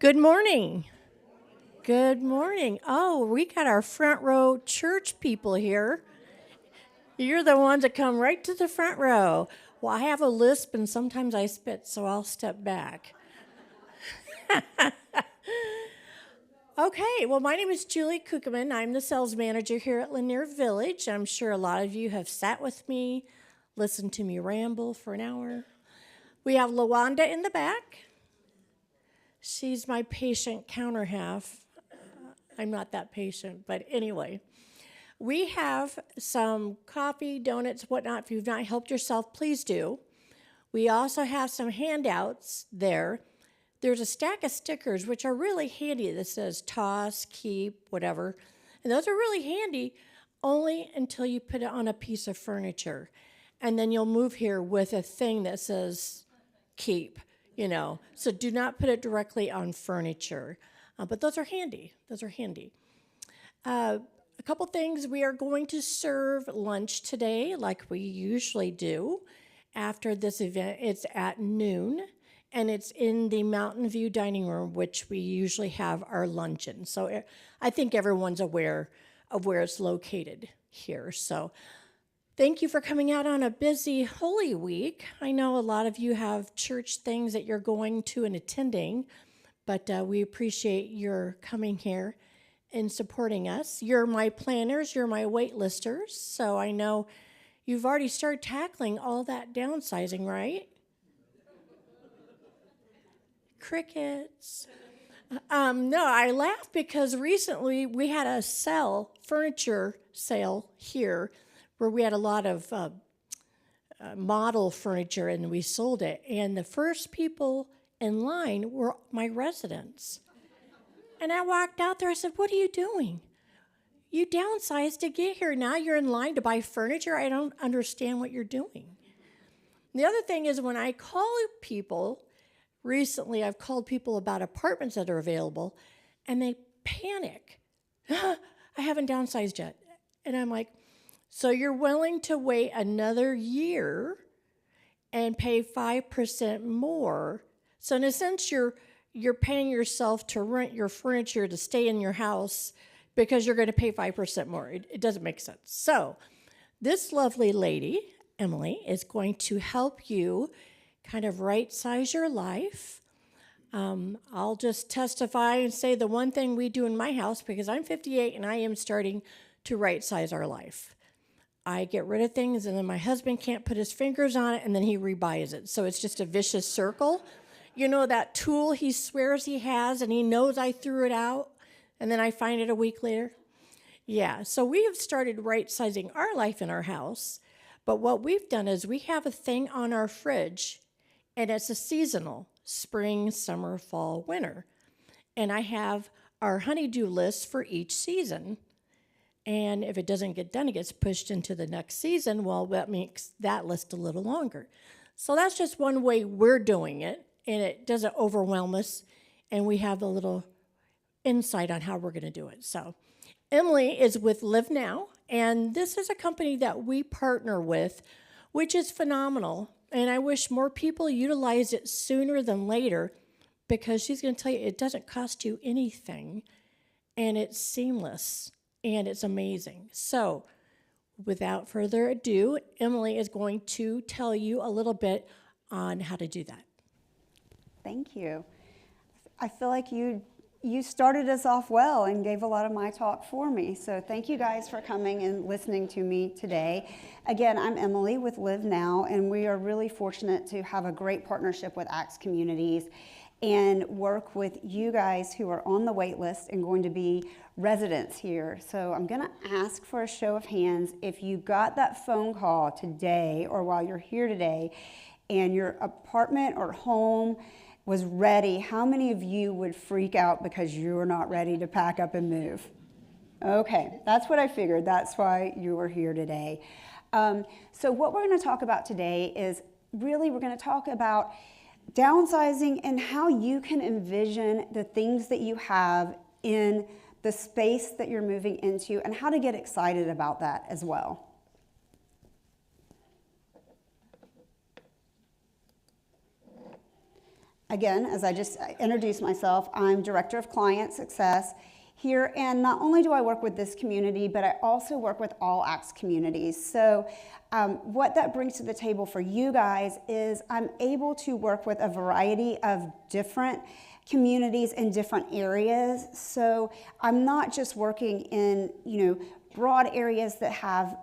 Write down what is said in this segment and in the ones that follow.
Good morning. Good morning. Oh, we got our front row church people here. You're the ones that come right to the front row. Well, I have a lisp and sometimes I spit, so I'll step back. Okay, well, my name is Julie Kuckerman. I'm the sales manager here at Lanier Village. I'm sure a lot of you have sat with me, listened to me ramble for an hour. We have LaWanda in the back. She's my patient counter half. I'm not that patient, but anyway. We have some coffee, donuts, whatnot. If you've not helped yourself, please do. We also have some handouts there. There's a stack of stickers, which are really handy, that says toss, keep, whatever. And those are really handy only until you put it on a piece of furniture. And then you'll move here with a thing that says keep, So do not put it directly on furniture. But those are handy. A couple things. We are going to serve lunch today like we usually do. After this event, it's at noon, and it's in the Mountain View dining room, which we usually have our luncheon. So I think everyone's aware of where it's located here. So thank you for coming out on a busy Holy Week. I know a lot of you have church things that you're going to and attending, but we appreciate your coming here and supporting us. You're my planners, you're my waitlisters, so I know you've already started tackling all that downsizing, right? Crickets. No, I laugh because recently we had a furniture sale here where we had a lot of model furniture and we sold it. And the first people in line were my residents. And I walked out there, I said, "What are you doing? You downsized to get here. Now you're in line to buy furniture. I don't understand what you're doing." The other thing is when I call people, recently I've called people about apartments that are available, and they panic. "I haven't downsized yet." And I'm like, so you're willing to wait another year and pay 5% more. So in a sense, you're paying yourself to rent your furniture to stay in your house because you're going to pay 5% more. It doesn't make sense. So this lovely lady, Emily, is going to help you kind of right-size your life. I'll just testify and say the one thing we do in my house, because I'm 58 and I am starting to right-size our life. I get rid of things and then my husband can't put his fingers on it and then he rebuys it. So it's just a vicious circle. You know that tool he swears he has and he knows I threw it out and then I find it a week later? Yeah, so we have started right-sizing our life in our house. But what we've done is we have a thing on our fridge and it's a seasonal, spring, summer, fall, winter. And I have our honey-do list for each season. And if it doesn't get done, it gets pushed into the next season. Well, that makes that list a little longer. So that's just one way we're doing it, and it doesn't overwhelm us, and we have a little insight on how we're going to do it. So Emily is with Live Now, and this is a company that we partner with, which is phenomenal. And I wish more people utilized it sooner than later, because she's going to tell you it doesn't cost you anything, and it's seamless. And it's amazing. So without further ado, Emily is going to tell you a little bit on how to do that. Thank you. I feel like you started us off well and gave a lot of my talk for me. So thank you guys for coming and listening to me today. Again, I'm Emily with Live Now, and we are really fortunate to have a great partnership with Axe Communities and work with you guys who are on the wait list and going to be residents here. So I'm gonna ask for a show of hands if you got that phone call today or while you're here today and your apartment or home was ready. How many of you would freak out because you're not ready to pack up and move? Okay, that's what I figured. That's why you were here today. So what we're gonna talk about today is really we're gonna talk about downsizing and how you can envision the things that you have in the space that you're moving into and how to get excited about that as well. again, as I just introduced myself, I'm Director of Client Success here, and not only do I work with this community, but I also work with all ACTS communities. So what that brings to the table for you guys is I'm able to work with a variety of different communities in different areas. So I'm not just working in, broad areas that have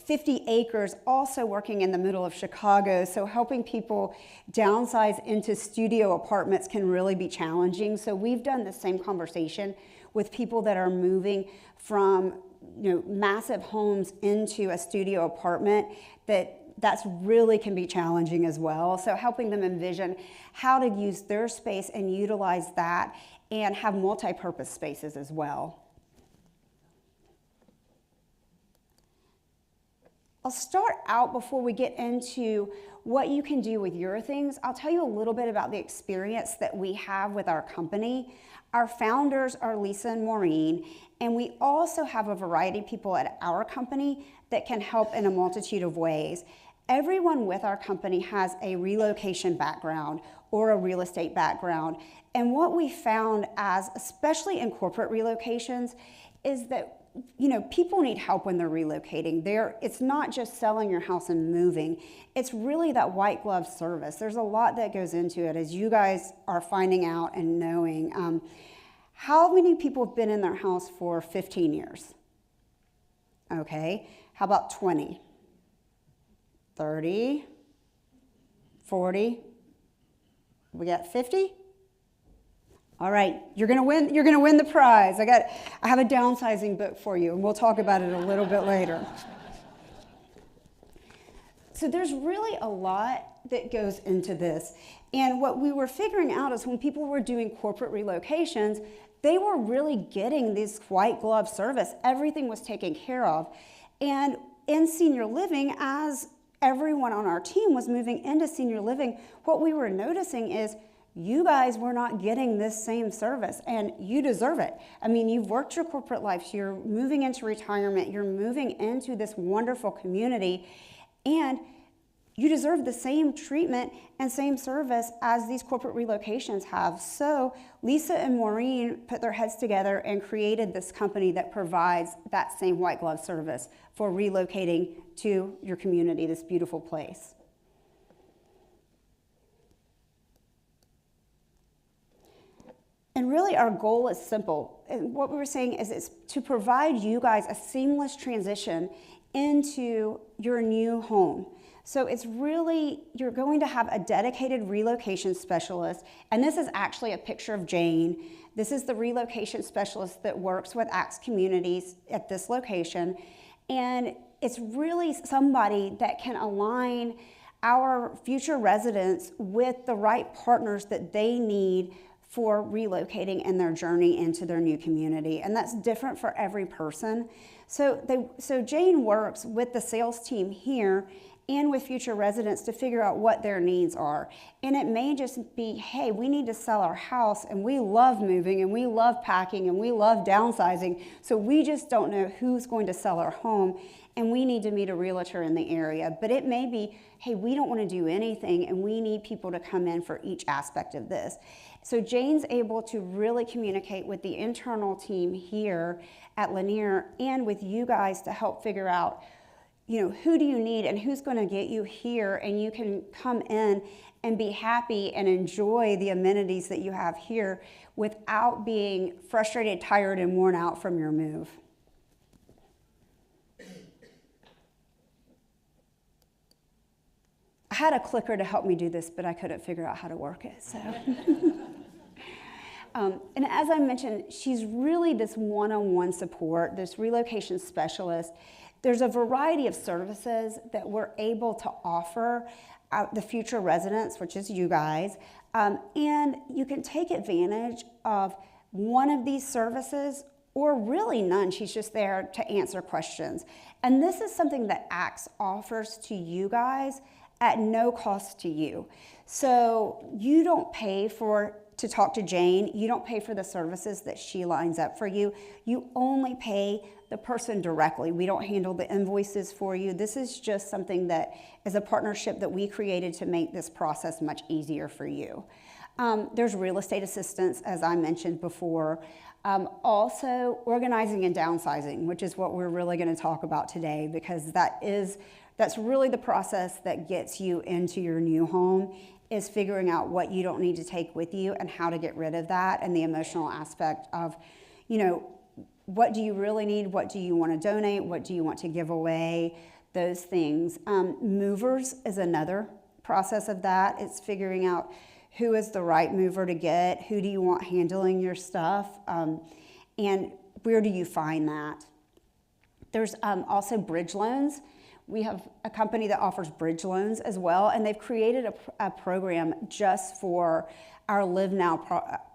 50 acres, also working in the middle of Chicago. So helping people downsize into studio apartments can really be challenging. So we've done the same conversation with people that are moving from massive homes into a studio apartment that's really can be challenging as well. So helping them envision how to use their space and utilize that and have multi-purpose spaces as well. I'll start out before we get into what you can do with your things. I'll tell you a little bit about the experience that we have with our company. Our founders are Lisa and Maureen, and we also have a variety of people at our company that can help in a multitude of ways. Everyone with our company has a relocation background or a real estate background. And what we found especially in corporate relocations, is that people need help when they're relocating. It's not just selling your house and moving. It's really that white glove service. There's a lot that goes into it, as you guys are finding out and knowing. How many people have been in their house for 15 years? Okay. How about 20? 30? 40? We got 50? All right, you're gonna win the prize. I have a downsizing book for you, and we'll talk about it a little bit later. So there's really a lot that goes into this. And what we were figuring out is when people were doing corporate relocations, they were really getting this white glove service. Everything was taken care of. And in senior living, as everyone on our team was moving into senior living, what we were noticing is you guys were not getting this same service, and you deserve it. I mean, you've worked your corporate life, you're moving into retirement, you're moving into this wonderful community, and you deserve the same treatment and same service as these corporate relocations have. So Lisa and Maureen put their heads together and created this company that provides that same white glove service for relocating to your community, this beautiful place. And really our goal is simple. And what we were saying is it's to provide you guys a seamless transition into your new home. So it's really, you're going to have a dedicated relocation specialist. And this is actually a picture of Jane. This is the relocation specialist that works with ACTS communities at this location. And it's really somebody that can align our future residents with the right partners that they need for relocating and their journey into their new community. And that's different for every person. So Jane works with the sales team here and with future residents to figure out what their needs are. And it may just be, hey, we need to sell our house, and we love moving, and we love packing, and we love downsizing, so we just don't know who's going to sell our home, and we need to meet a realtor in the area. But it may be, hey, we don't want to do anything, and we need people to come in for each aspect of this. So Jane's able to really communicate with the internal team here at Lanier and with you guys to help figure out, who do you need and who's going to get you here, and you can come in and be happy and enjoy the amenities that you have here without being frustrated, tired, and worn out from your move. I had a clicker to help me do this, but I couldn't figure out how to work it, so. And as I mentioned, she's really this one-on-one support, this relocation specialist. There's a variety of services that we're able to offer the future residents, which is you guys, and you can take advantage of one of these services or really none. She's just there to answer questions. And this is something that ACTS offers to you guys at no cost to you. So you don't pay for to talk to Jane, you don't pay for the services that she lines up for you. You only pay the person directly. We don't handle the invoices for you. This is just something that is a partnership that we created to make this process much easier for you. There's real estate assistance, as I mentioned before. Also, organizing and downsizing, which is what we're really going to talk about today, because that's really the process that gets you into your new home, is figuring out what you don't need to take with you and how to get rid of that, and the emotional aspect of, what do you really need? What do you want to donate? What do you want to give away? Those things. Movers is another process of that. It's figuring out who is the right mover to get, who do you want handling your stuff, and where do you find that? There's also bridge loans. We have a company that offers bridge loans as well, and they've created a program just for our Live Now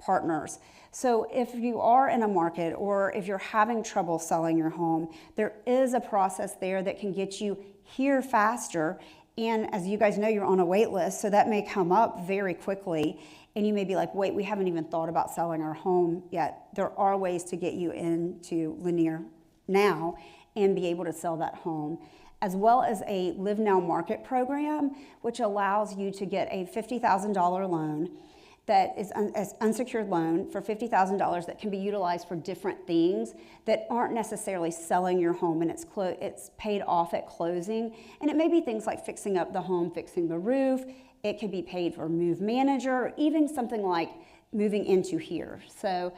partners. So if you are in a market, or if you're having trouble selling your home, there is a process there that can get you here faster. And as you guys know, you're on a wait list, so that may come up very quickly. And you may be like, wait, we haven't even thought about selling our home yet. There are ways to get you into Lanier now and be able to sell that home, as well as a Live Now Market program, which allows you to get a $50,000 loan that is an unsecured loan for $50,000 that can be utilized for different things that aren't necessarily selling your home, and it's paid off at closing. And it may be things like fixing up the home, fixing the roof. It could be paid for move manager, or even something like moving into here. So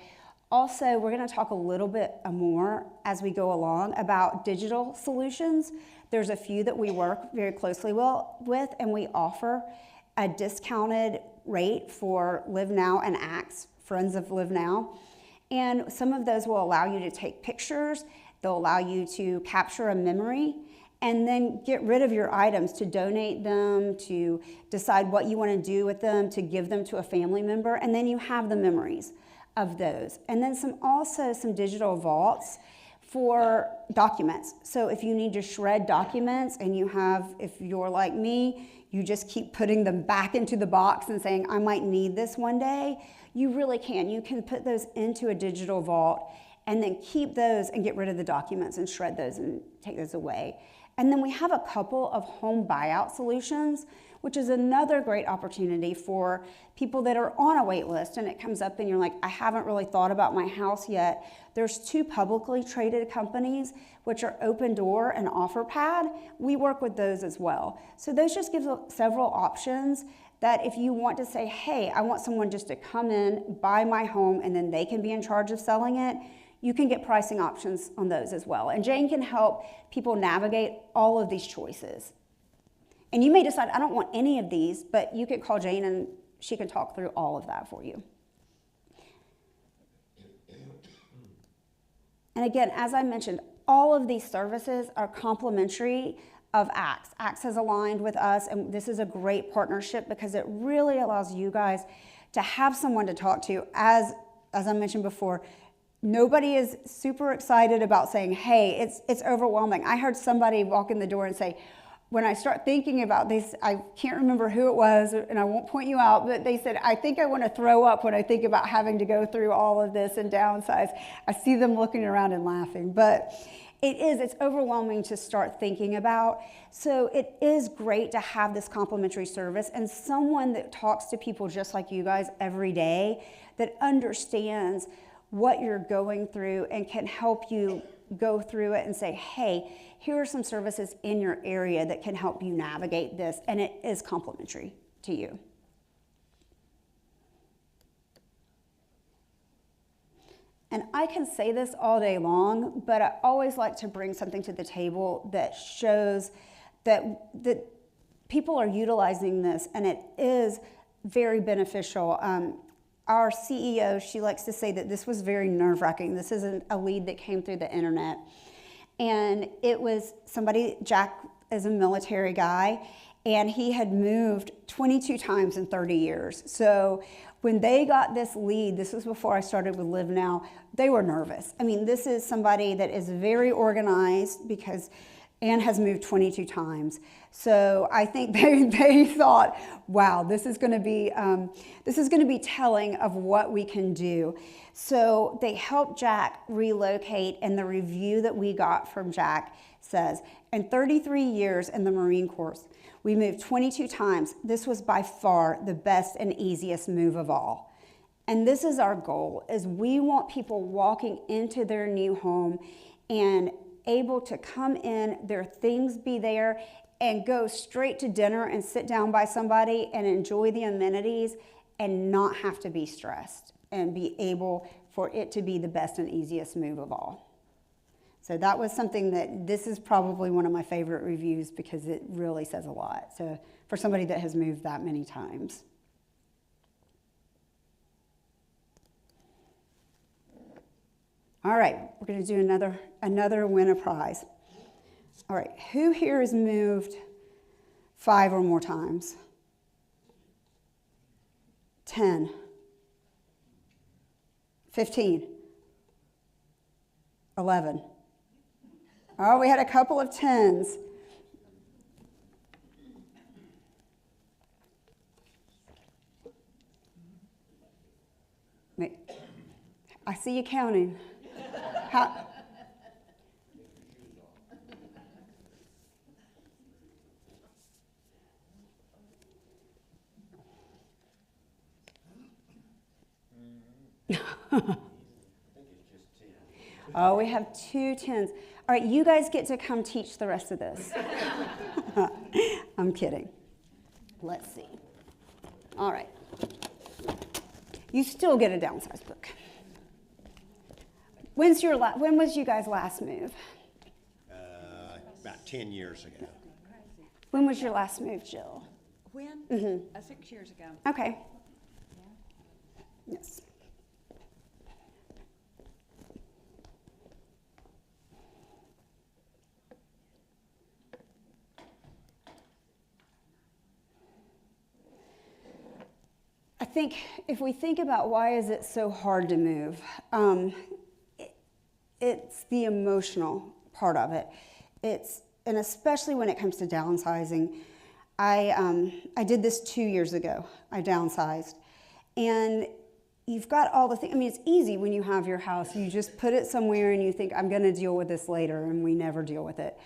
also, we're going to talk a little bit more as we go along about digital solutions. There's a few that we work very closely with, and we offer a discounted rate for Live Now and Axe, friends of Live Now. And some of those will allow you to take pictures. They'll allow you to capture a memory and then get rid of your items, to donate them, to decide what you want to do with them, to give them to a family member, and then you have the memories of those. And then also some digital vaults for documents. So if you need to shred documents, and if you're like me, you just keep putting them back into the box and saying, I might need this one day, you really can. You can put those into a digital vault and then keep those and get rid of the documents and shred those and take those away. And then we have a couple of home buyout solutions, which is another great opportunity for people that are on a wait list, and it comes up and you're like, I haven't really thought about my house yet. There's two publicly traded companies, which are Open Door and OfferPad. We work with those as well. So those just give several options that if you want to say, hey, I want someone just to come in, buy my home, and then they can be in charge of selling it, you can get pricing options on those as well. And Jane can help people navigate all of these choices. And you may decide, I don't want any of these, but you could call Jane and she can talk through all of that for you. And again, as I mentioned, all of these services are complimentary of Axe. Axe has aligned with us, and this is a great partnership because it really allows you guys to have someone to talk to. As I mentioned before, nobody is super excited about saying, hey, it's overwhelming. I heard somebody walk in the door and say, when I start thinking about this, I can't remember who it was, and I won't point you out, but they said, I think I want to throw up when I think about having to go through all of this and downsize. I see them looking around and laughing, but it's overwhelming to start thinking about. So it is great to have this complimentary service and someone that talks to people just like you guys every day, that understands what you're going through and can help you go through it and say, hey, here are some services in your area that can help you navigate this, and it is complimentary to you. And I can say this all day long, but I always like to bring something to the table that shows that people are utilizing this, and it is very beneficial. Our CEO, she likes to say that this was very nerve-wracking. This isn't a lead that came through the internet. And it was somebody, Jack is a military guy, and he had moved 22 times in 30 years. So when they got this lead, this was before I started with Live Now, they were nervous. I mean, this is somebody that is very organized because and has moved 22 times. So I think they thought, wow, this is going to be telling of what we can do. So they helped Jack relocate, and the review that we got from Jack says, in 33 years in the Marine Corps, we moved 22 times. This was by far the best and easiest move of all. And this is our goal, is we want people walking into their new home and able to come in, their things be there, and go straight to dinner and sit down by somebody and enjoy the amenities and not have to be stressed and be able for it to be the best and easiest move of all. So that was something that this is probably one of my favorite reviews because it really says a lot. So for somebody that has moved that many times. All right, we're going to do another win a prize. All right, who here has moved 5 or more times? 10. 15. 11. Oh, we had a couple of 10s. Wait, I see you counting. How? Oh, we have 2 10s. All right, you guys get to come teach the rest of this. I'm kidding. Let's see. All right. You still get a downsize book. When was you guys last move? About 10 years ago. When was your last move, Jill? When? 6 years ago. Okay. Yes. I think if we think about why is it so hard to move, it's the emotional part of it. And especially when it comes to downsizing. I did this 2 years ago. I downsized. And you've got all the things. I mean, it's easy when you have your house. You just put it somewhere and you think, I'm going to deal with this later, and we never deal with it.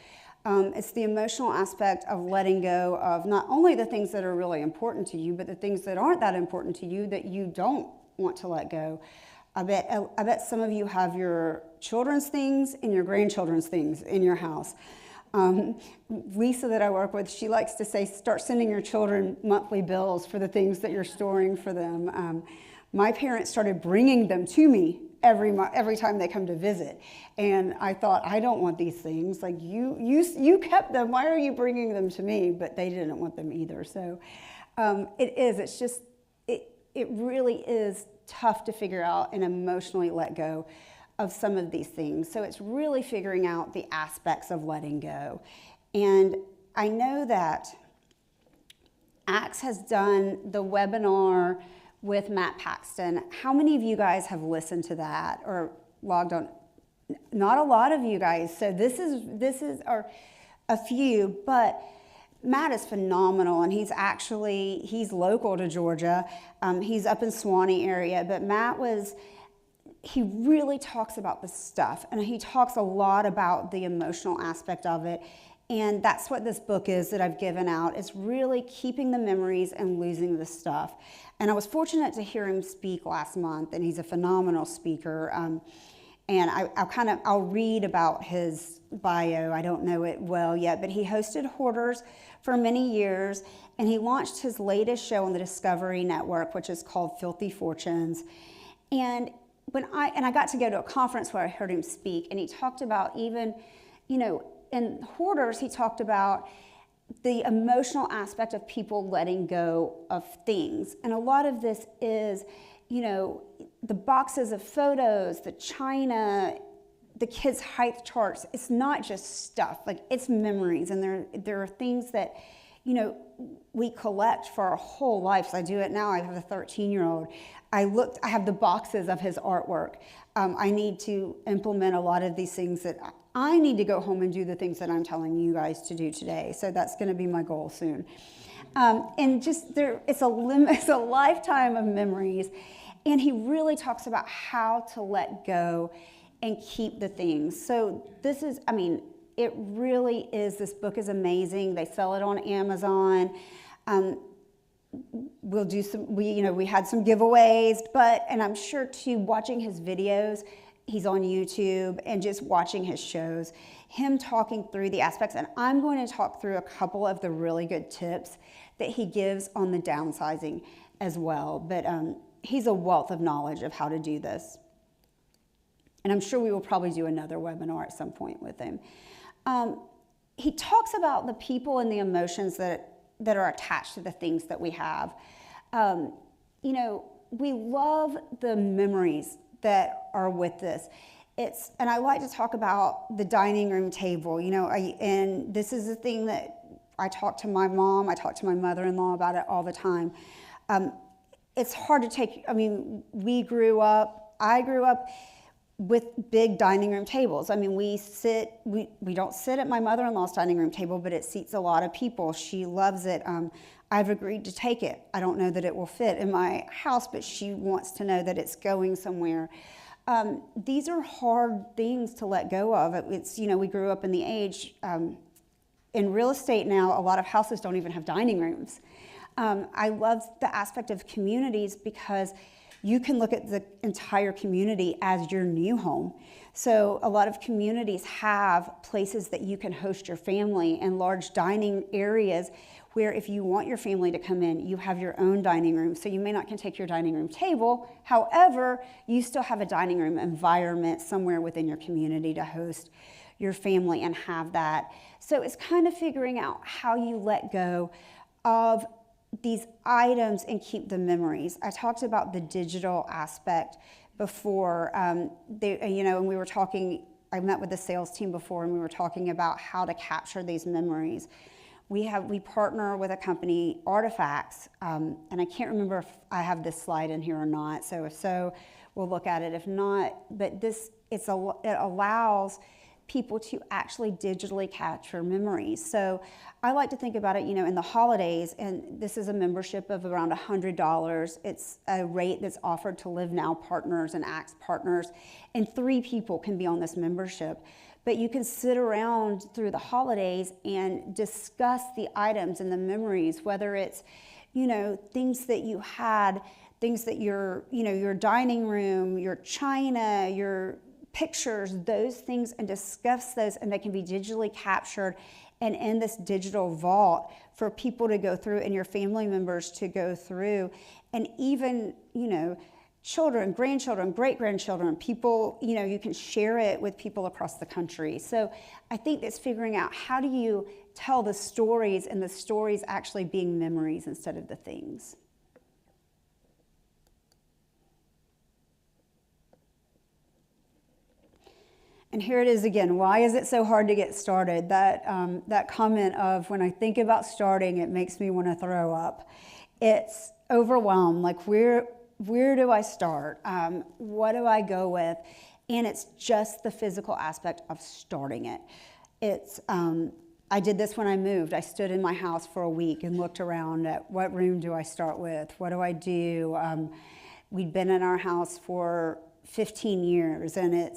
It's the emotional aspect of letting go of not only the things that are really important to you, but the things that aren't that important to you that you don't want to let go. I bet some of you have your children's things and your grandchildren's things in your house. Lisa that I work with, she likes to say, start sending your children monthly bills for the things that you're storing for them. My parents started bringing them to me every time they come to visit. And I thought, I don't want these things. Like, you kept them. Why are you bringing them to me? But they didn't want them either. So it's just, it really is tough to figure out and emotionally let go of some of these things. So it's really figuring out the aspects of letting go. And I know that Axe has done the webinar with Matt Paxton. How many of you guys have listened to that or logged on? Not a lot of you guys. So this is a few, but Matt is phenomenal, and he's local to Georgia. He's up in Swanee area, but he really talks about the stuff, and he talks a lot about the emotional aspect of it. And that's what this book is that I've given out. It's really keeping the memories and losing the stuff. And I was fortunate to hear him speak last month, and he's a phenomenal speaker. And I'll read about his bio. I don't know it well yet, but he hosted Hoarders for many years, and he launched his latest show on the Discovery Network, which is called Filthy Fortunes. And I got to go to a conference where I heard him speak, and he talked about even, in Hoarders, he talked about the emotional aspect of people letting go of things. And a lot of this is, the boxes of photos, the china, the kids' height charts. It's not just stuff, like it's memories. And there are things that, we collect for our whole lives. I do it now. I have a 13-year-old. I have the boxes of his artwork. I need to implement a lot of these things that I need to go home and do the things that I'm telling you guys to do today. So that's going to be my goal soon. And just it's a lifetime of memories. And he really talks about how to let go and keep the things. So this is, I mean, it really is, this book is amazing. They sell it on Amazon. We'll do we had some giveaways, and I'm sure too, watching his videos, he's on YouTube, and just watching his shows, him talking through the aspects. And I'm going to talk through a couple of the really good tips that he gives on the downsizing as well. But he's a wealth of knowledge of how to do this. And I'm sure we will probably do another webinar at some point with him. He talks about the people and the emotions that are attached to the things that we have. We love the memories that are with this. And I like to talk about the dining room table, and this is the thing that I talk to my mom, I talk to my mother-in-law about it all the time. It's hard to take, I grew up with big dining room tables. We don't sit at my mother-in-law's dining room table, but it seats a lot of people. She loves it. I've agreed to take it. I don't know that it will fit in my house, but she wants to know that it's going somewhere. These are hard things to let go of. We grew up in the age, in real estate now, a lot of houses don't even have dining rooms. I love the aspect of communities because you can look at the entire community as your new home. So a lot of communities have places that you can host your family and large dining areas where if you want your family to come in, you have your own dining room. So you may not can take your dining room table. However, you still have a dining room environment somewhere within your community to host your family and have that. So it's kind of figuring out how you let go of these items and keep the memories. I talked about the digital aspect before, and we were talking, I met with the sales team before, and we were talking about how to capture these memories. We partner with a company, Artifacts, and I can't remember if I have this slide in here or not, so if so, we'll look at it. If not, but it allows people to actually digitally capture memories. So I like to think about it, in the holidays, and this is a membership of around $100. It's a rate that's offered to Live Now partners and Acts partners, and 3 people can be on this membership. But you can sit around through the holidays and discuss the items and the memories, whether it's, things that you had, things that your dining room, your china, your pictures, those things, and discuss those, and they can be digitally captured and in this digital vault for people to go through and your family members to go through, and even, children, grandchildren, great-grandchildren, people, you can share it with people across the country. So I think it's figuring out how do you tell the stories, and the stories actually being memories instead of the things. And here it is again. Why is it so hard to get started? That comment of, when I think about starting, it makes me want to throw up. It's overwhelmed. Like, where do I start? What do I go with? And it's just the physical aspect of starting it. I did this when I moved. I stood in my house for a week and looked around at what room do I start with? What do I do? We'd been in our house for 15 years, and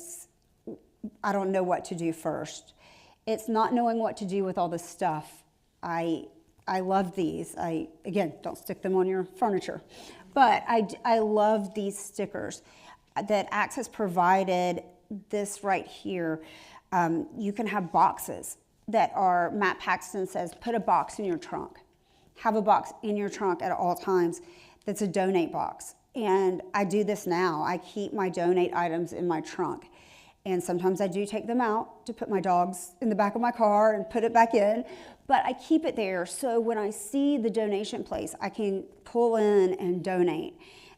I don't know what to do first. It's not knowing what to do with all this stuff. I love these. Again, don't stick them on your furniture. But I love these stickers that Axe has provided. This right here, you can have boxes that are, Matt Paxton says, put a box in your trunk. Have a box in your trunk at all times that's a donate box. And I do this now. I keep my donate items in my trunk. And sometimes I do take them out to put my dogs in the back of my car and put it back in. But I keep it there so when I see the donation place, I can pull in and donate.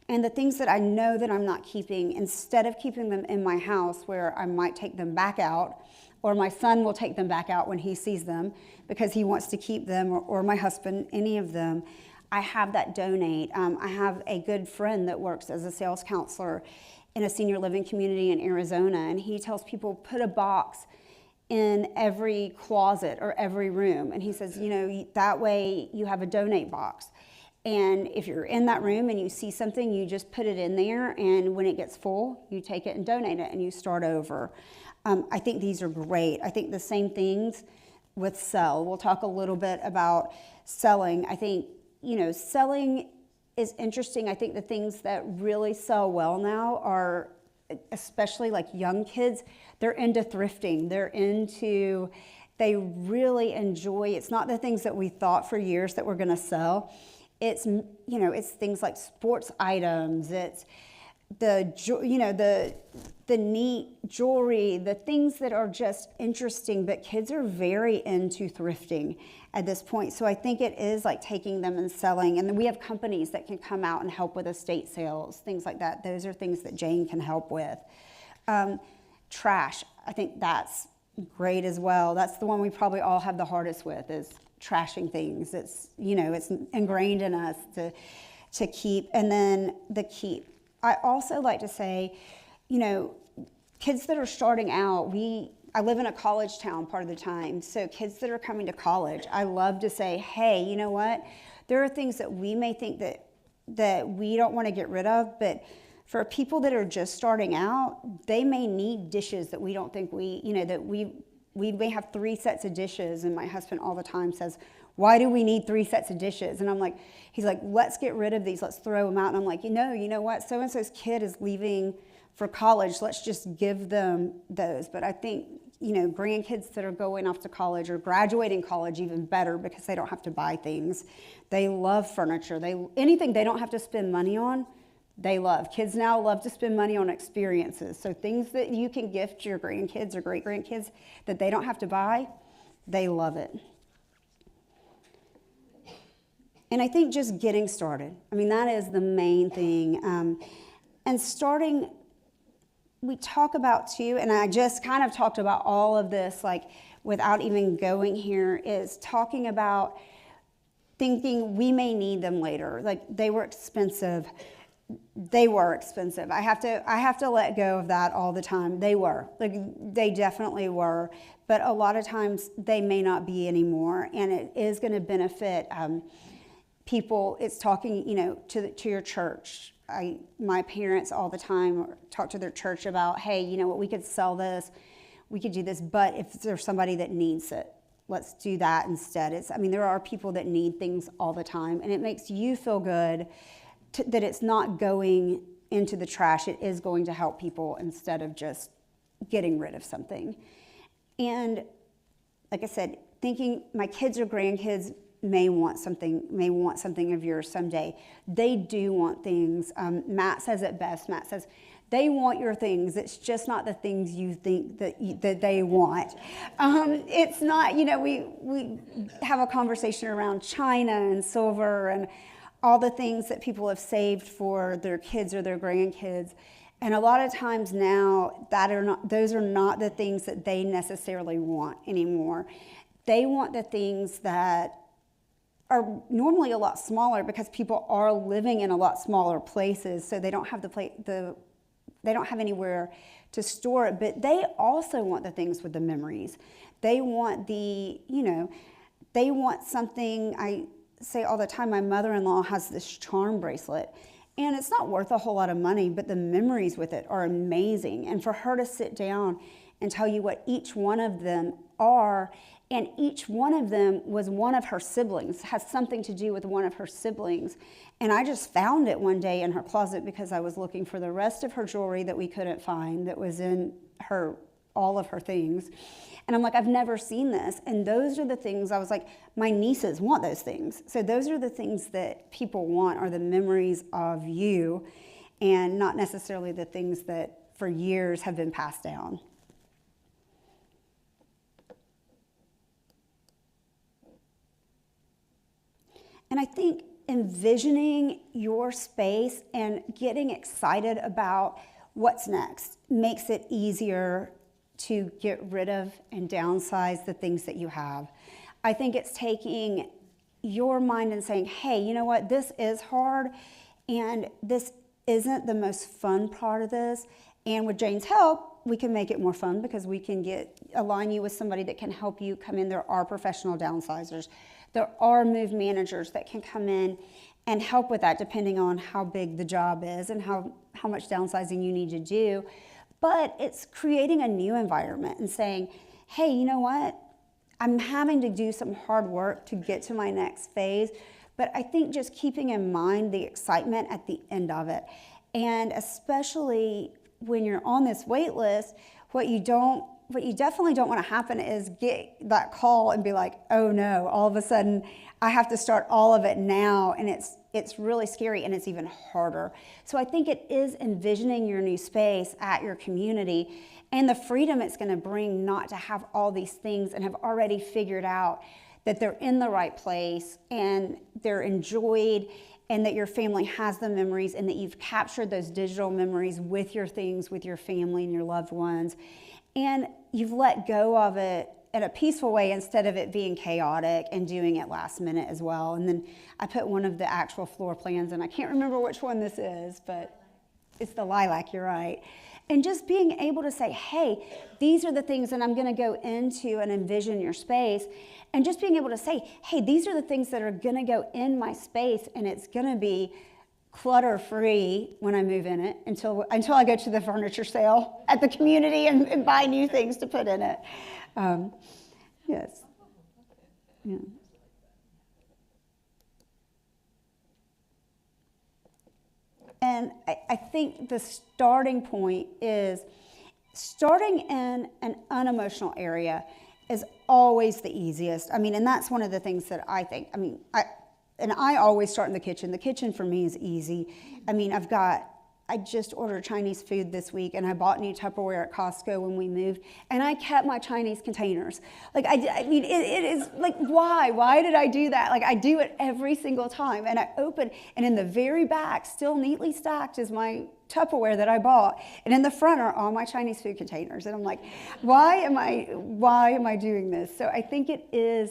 And the things that I know that I'm not keeping, instead of keeping them in my house where I might take them back out, or my son will take them back out when he sees them because he wants to keep them, or my husband, any of them, I have that donate. I have a good friend that works as a sales counselor in a senior living community in Arizona, and he tells people, put a box in every closet or every room. And he says, you know, that way you have a donate box. And if you're in that room and you see something, you just put it in there. And when it gets full, you take it and donate it and you start over. I think these are great. I think the same things with sell. We'll talk a little bit about selling. I think, you know, selling is interesting. I think the things that really sell well now are, especially like young kids, they're into thrifting. They really enjoy, it's not the things that we thought for years that we're going to sell. It's, you know, it's things like sports items. It's the neat jewelry, the things that are just interesting, but kids are very into thrifting at this point. So I think it is like taking them and selling. And then we have companies that can come out and help with estate sales, things like that. Those are things that Jane can help with. Trash, I think that's great as well. That's the one we probably all have the hardest with, is trashing things. It's, you know, it's ingrained in us to keep. And then the keep. I also like to say, you know, kids that are starting out, I live in a college town part of the time, so kids that are coming to college, I love to say, hey, you know what? There are things that we may think that we don't want to get rid of, but for people that are just starting out, they may need dishes that we don't think that we may have 3 sets of dishes, and my husband all the time says, why do we need 3 sets of dishes? And I'm like, he's like, let's get rid of these, let's throw them out. And I'm like, you know what? So-and-so's kid is leaving for college, let's just give them those. But I think, you know, grandkids that are going off to college or graduating college, even better, because they don't have to buy things. They love furniture. Anything they don't have to spend money on, they love. Kids now love to spend money on experiences. So things that you can gift your grandkids or great-grandkids that they don't have to buy, they love it. And I think just getting started. I mean, that is the main thing. And starting, we talk about too, and I just kind of talked about all of this, like without even going here, is talking about thinking we may need them later. Like they were expensive. I have to let go of that all the time. They definitely were. But a lot of times they may not be anymore. And it is going to benefit people. It's talking, you know, to your church. My parents all the time talk to their church about, hey, you know what, we could sell this, we could do this, but if there's somebody that needs it, let's do that instead. There are people that need things all the time, and it makes you feel good that it's not going into the trash. It is going to help people instead of just getting rid of something. And like I said, thinking my kids or grandkids may want something of yours someday. They do want things. Matt says it best. Matt says, they want your things. It's just not the things you think that they want. It's not, you know, we have a conversation around china and silver and all the things that people have saved for their kids or their grandkids. And a lot of times now, those are not the things that they necessarily want anymore. They want the things that are normally a lot smaller, because people are living in a lot smaller places, so they don't have they don't have anywhere to store it. But they also want the things with the memories. They want they want something. I say all the time, my mother-in-law has this charm bracelet, and it's not worth a whole lot of money, but the memories with it are amazing. And for her to sit down and tell you what each one of them are, and each one of them was one of her siblings, has something to do with one of her siblings. And I just found it one day in her closet because I was looking for the rest of her jewelry that we couldn't find that was in all of her things. And I'm like, I've never seen this. And those are the things I was like, my nieces want those things. So those are the things that people want, are the memories of you, and not necessarily the things that for years have been passed down. And I think envisioning your space and getting excited about what's next makes it easier to get rid of and downsize the things that you have. I think it's taking your mind and saying, hey, you know what, this is hard, and this isn't the most fun part of this. And with Jane's help, we can make it more fun because we can align you with somebody that can help you come in. There are professional downsizers. There are move managers that can come in and help with that depending on how big the job is and how much downsizing you need to do. But it's creating a new environment and saying, hey, you know what? I'm having to do some hard work to get to my next phase, but I think just keeping in mind the excitement at the end of it. And especially when you're on this wait list, what you definitely don't want to happen is get that call and be like, oh no, all of a sudden I have to start all of it now, and it's really scary and it's even harder. So I think it is envisioning your new space at your community and the freedom it's going to bring not to have all these things and have already figured out that they're in the right place and they're enjoyed and that your family has the memories and that you've captured those digital memories with your things, with your family and your loved ones. And you've let go of it in a peaceful way instead of it being chaotic and doing it last minute as well. And then I put one of the actual floor plans, and I can't remember which one this is, but it's the lilac, you're right. And just being able to say, hey, these are the things that I'm going to go into and envision your space. And just being able to say, hey, these are the things that are going to go in my space, and it's going to be clutter-free when I move in it until I go to the furniture sale at the community and buy new things to put in it. Yes. Yeah. And I think the starting point is starting in an unemotional area is always the easiest. I mean, and that's one of the things that I think. I mean, I always start in the kitchen. The kitchen for me is easy. I mean, I just ordered Chinese food this week, and I bought new Tupperware at Costco when we moved, and I kept my Chinese containers. Like, I mean, it is like, why? Why did I do that? Like, I do it every single time, and I open, and in the very back, still neatly stacked, is my Tupperware that I bought, and in the front are all my Chinese food containers, and I'm like, why am I doing this? So I think it is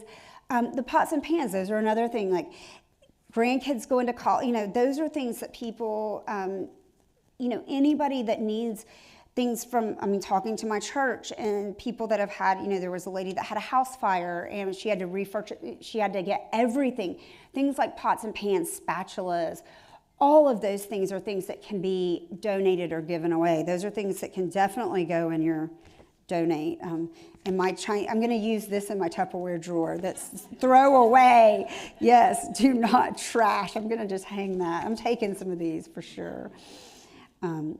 the pots and pans. Those are another thing. Like, grandkids going to college, you know, those are things that people, you know, anybody that needs things from, I mean, talking to my church and people that have had, you know, there was a lady that had a house fire and she had to get everything, things like pots and pans, spatulas, all of those things are things that can be donated or given away. Those are things that can definitely go in your donate. And I'm going to use this in my Tupperware drawer. That's throw away. Yes, do not trash. I'm going to just hang that. I'm taking some of these for sure. And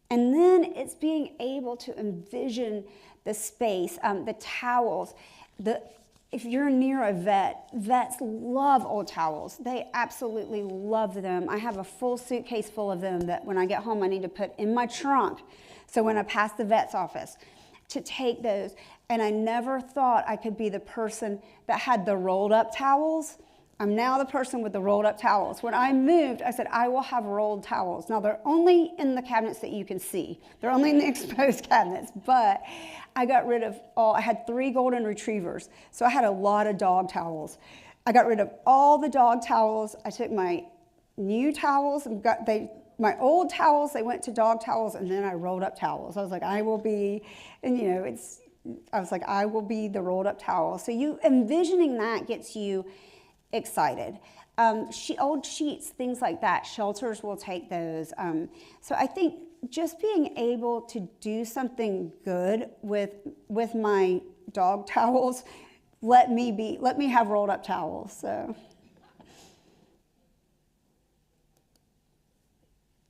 then it's being able to envision the space, the towels. If you're near a vet, vets love old towels. They absolutely love them. I have a full suitcase full of them that when I get home I need to put in my trunk. So when I pass the vet's office, to take those. And I never thought I could be the person that had the rolled up towels. I'm now the person with the rolled up towels. When I moved, I said, I will have rolled towels. Now, they're only in the cabinets that you can see. They're only in the exposed cabinets, but I got rid of I had 3 golden retrievers, so I had a lot of dog towels. I got rid of all the dog towels. I took my new towels and my old towels, they went to dog towels, and then I rolled up towels. I was like, I will be the rolled up towel. So you envisioning that gets you excited. Old sheets, things like that, shelters will take those. So I think just being able to do something good with my dog towels, let me have rolled up towels. So.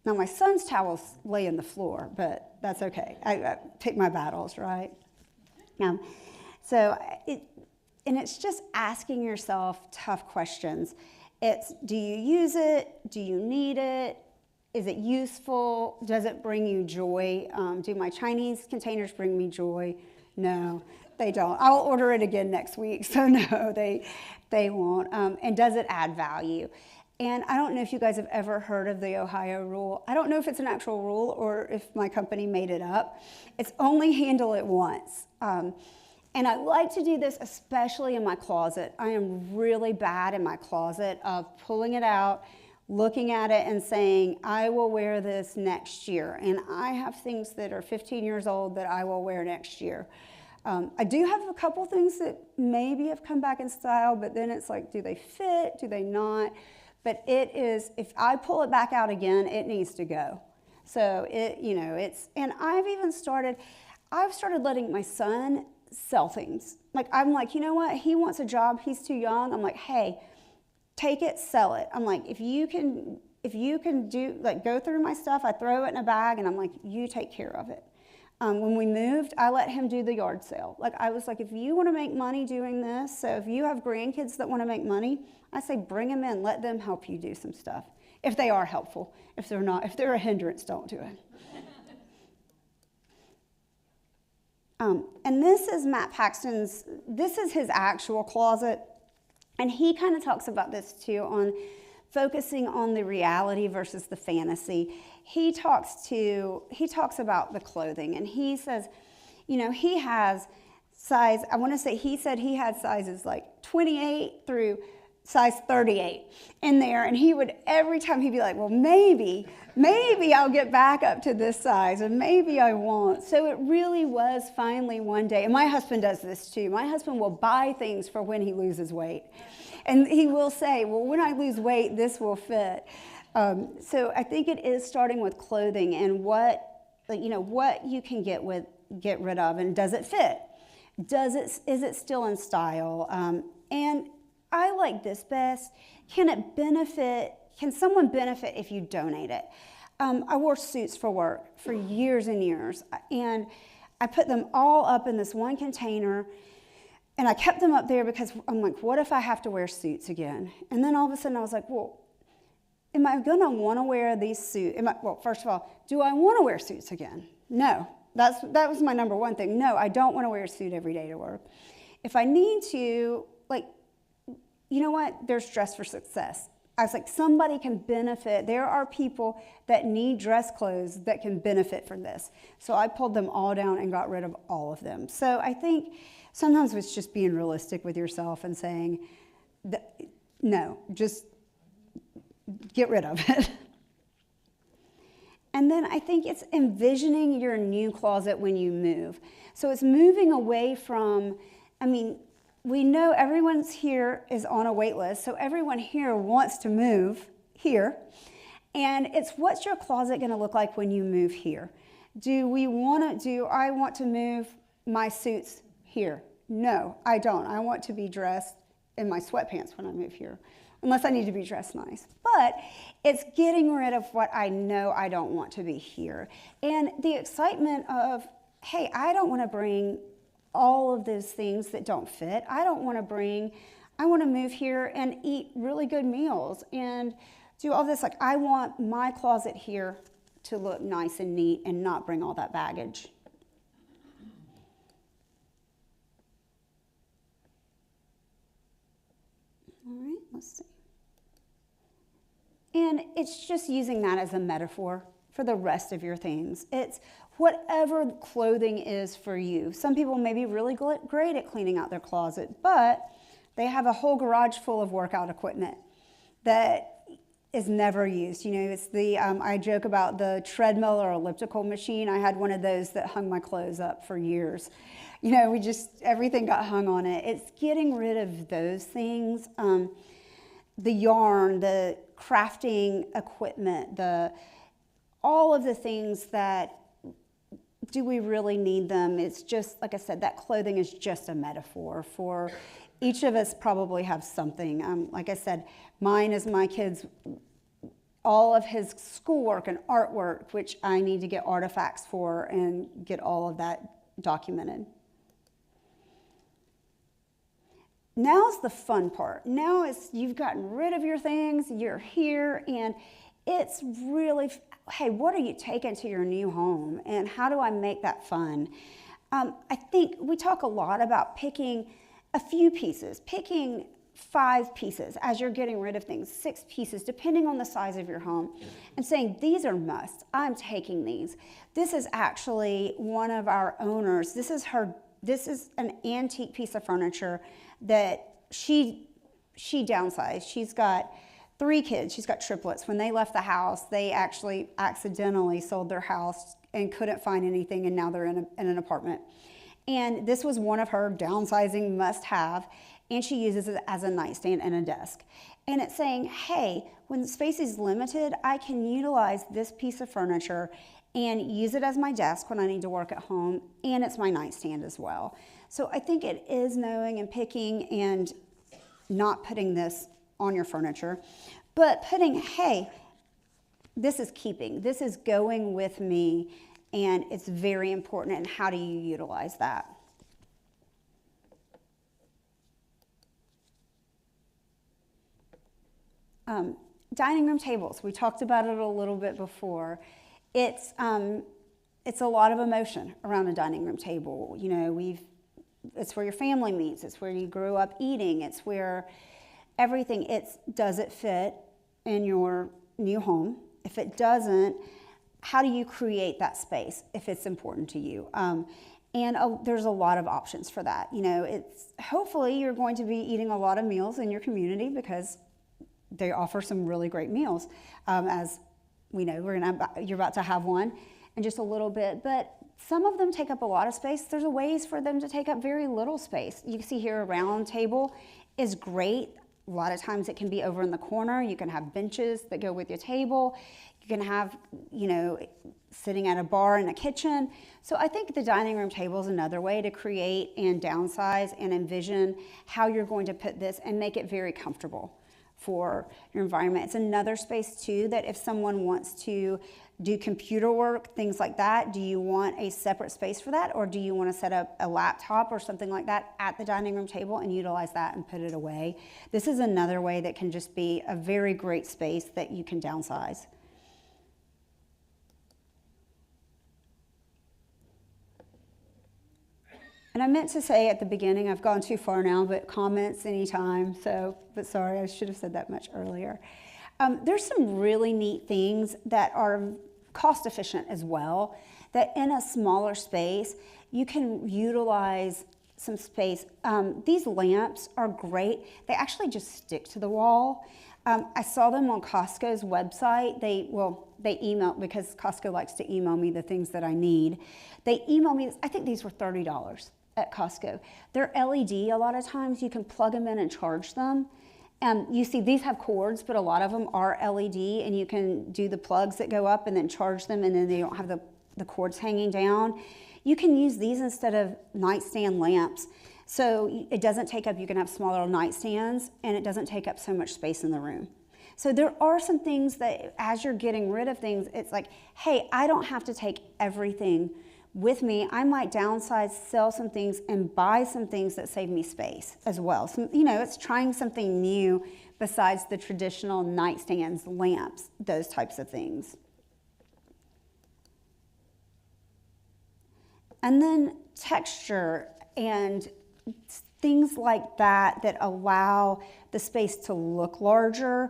Now, my son's towels lay on the floor, but that's okay. I pick my battles, right? It's just asking yourself tough questions. It's, do you use it? Do you need it? Is it useful? Does it bring you joy? Do my Chinese containers bring me joy? No, they don't. I'll order it again next week, so no, they won't. And does it add value? And I don't know if you guys have ever heard of the Ohio rule. I don't know if it's an actual rule or if my company made it up. It's only handle it once. And I like to do this especially in my closet. I am really bad in my closet of pulling it out, looking at it and saying, I will wear this next year. And I have things that are 15 years old that I will wear next year. I do have a couple things that maybe have come back in style, but then it's like, do they fit? Do they not? But it is, if I pull it back out again, it needs to go. So and I've started letting my son sell things. Like, I'm like, you know what? He wants a job. He's too young. I'm like, hey, take it, sell it. I'm like, if you can do, like, go through my stuff, I throw it in a bag, and I'm like, you take care of it. When we moved, I let him do the yard sale. Like, I was like, if you want to make money doing this, so if you have grandkids that want to make money, I say bring them in, let them help you do some stuff. If they are helpful. If they're not, if they're a hindrance, don't do it. And this is Matt Paxton's, this is his actual closet. And he kind of talks about this too, on focusing on the reality versus the fantasy. He talks about the clothing, and he says, he has size, he said he had sizes like 28 through size 38 in there, and he would, every time he'd be like, well, maybe I'll get back up to this size, and maybe I won't. So it really was finally one day, and my husband does this too. My husband will buy things for when he loses weight. And he will say, well, when I lose weight, this will fit. So I think it is starting with clothing and what you can get rid of, and does it fit? Is it still in style? And I like this best. Can someone benefit if you donate it? I wore suits for work for years and years, and I put them all up in this one container. And I kept them up there because I'm like, what if I have to wear suits again? And then all of a sudden I was like, well, am I going to want to wear these suits? First of all, do I want to wear suits again? No. That was my number one thing. No, I don't want to wear a suit every day to work. If I need to, you know what? There's Dress for Success. I was like, somebody can benefit. There are people that need dress clothes that can benefit from this. So I pulled them all down and got rid of all of them. So I think sometimes it's just being realistic with yourself and saying, no, just get rid of it. And then I think it's envisioning your new closet when you move. So it's moving away from, we know everyone's here is on a wait list, so everyone here wants to move here. And it's, what's your closet going to look like when you move here? Do I want to move my suits here? No, I don't. I want to be dressed in my sweatpants when I move here, unless I need to be dressed nice. But it's getting rid of what I know I don't want to be here. And the excitement of, hey, I don't want to bring all of those things that don't fit. I want to move here and eat really good meals and do all this. Like, I want my closet here to look nice and neat and not bring all that baggage. All right, let's see. And it's just using that as a metaphor for the rest of your things. It's whatever clothing is for you. Some people may be really great at cleaning out their closet, but they have a whole garage full of workout equipment that is never used. It's the, I joke about the treadmill or elliptical machine. I had one of those that hung my clothes up for years. Everything got hung on it. It's getting rid of those things. The yarn, the crafting equipment, all of the things that, do we really need them? It's just, like I said, that clothing is just a metaphor for each of us. Probably have something. Like I said, mine is my kids, all of his schoolwork and artwork, which I need to get artifacts for and get all of that documented. Now's the fun part. Now you've gotten rid of your things, you're here, and it's really, hey, what are you taking to your new home, and how do I make that fun? I think we talk a lot about picking a few pieces, picking 5 pieces as you're getting rid of things, 6 pieces, depending on the size of your home, and saying, these are musts. I'm taking these. This is actually one of our owners. This is an antique piece of furniture that she downsized. She's got 3 kids. She's got triplets. When they left the house, they actually accidentally sold their house and couldn't find anything, and now they're in an apartment. And this was one of her downsizing must-have, and she uses it as a nightstand and a desk. And it's saying, hey, when space is limited, I can utilize this piece of furniture and use it as my desk when I need to work at home, and it's my nightstand as well. So I think it is knowing and picking and not putting this on your furniture, but putting, hey, this is keeping, this is going with me, and it's very important, and how do you utilize that? Dining room tables, we talked about it a little bit before. It's a lot of emotion around a dining room table. You know, it's where your family meets, it's where you grew up eating, it's where everything, does it fit in your new home? If it doesn't, how do you create that space if it's important to you? There's a lot of options for that. You know, hopefully you're going to be eating a lot of meals in your community because they offer some really great meals. As we know, you're about to have one in just a little bit, but some of them take up a lot of space. There's ways for them to take up very little space. You can see here a round table is great. A lot of times it can be over in the corner. You can have benches that go with your table. You can have, you know, sitting at a bar in a kitchen. So I think the dining room table is another way to create and downsize and envision how you're going to put this and make it very comfortable for your environment. It's another space too that if someone wants to do computer work, things like that, do you want a separate space for that, or do you want to set up a laptop or something like that at the dining room table and utilize that and put it away? This is another way that can just be a very great space that you can downsize. And I meant to say at the beginning, I've gone too far now, but comments anytime. But sorry, I should have said that much earlier. There's some really neat things that are cost efficient as well, that in a smaller space, you can utilize some space. These lamps are great. They actually just stick to the wall. I saw them on Costco's website. They email, because Costco likes to email me the things that I need. They email me, I think these were $30 at Costco. They're LED a lot of times. You can plug them in and charge them. You see these have cords, but a lot of them are LED, and you can do the plugs that go up and then charge them, and then they don't have the cords hanging down. You can use these instead of nightstand lamps. So it doesn't take up, you can have smaller nightstands, and it doesn't take up so much space in the room. So there are some things that as you're getting rid of things, it's like, hey, I don't have to take everything with me. I might downsize, sell some things, and buy some things that save me space as well. So, you know, it's trying something new besides the traditional nightstands, lamps, those types of things. And then texture and things like that that allow the space to look larger,